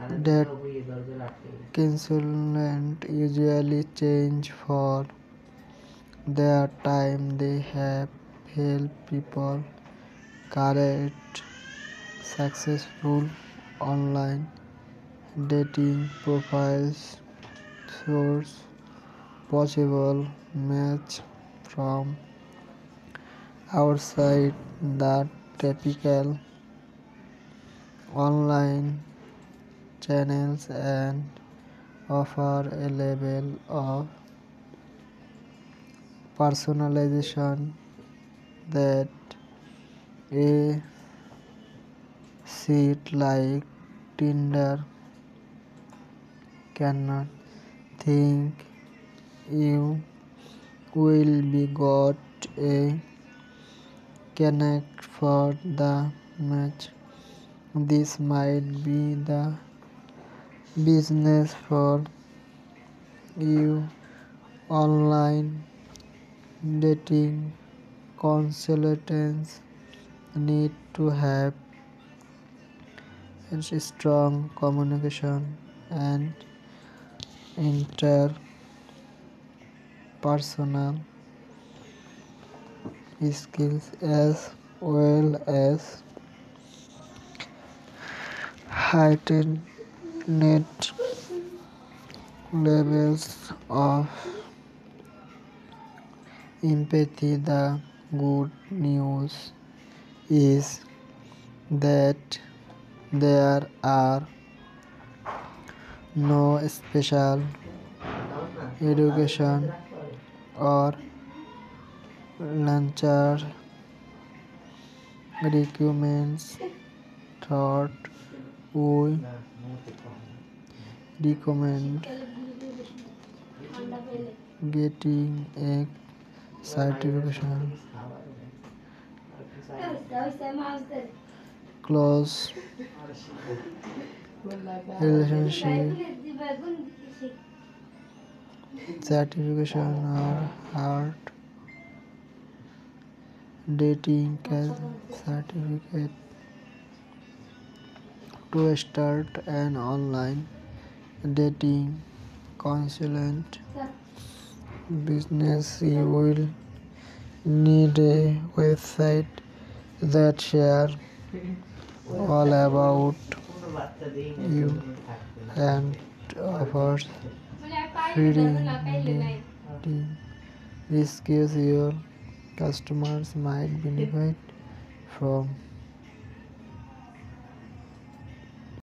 That consultant usually change for their time. They have helped people create successful online dating profiles, source possible match from outside the typical online channels and offer a level of personalization that a site like Tinder cannot. Think you will be got a connect for the match. This might be the business for you. Online dating consultants need to have strong communication and interpersonal skills as well as heightened levels of empathy. The good news is that there are no special education or lecture requirements. Third, we recommend getting a certification, close relationship certification or hard dating certificate to start an online dating consultant business. You will need a website that share all about you and offers free risks your customers might benefit from.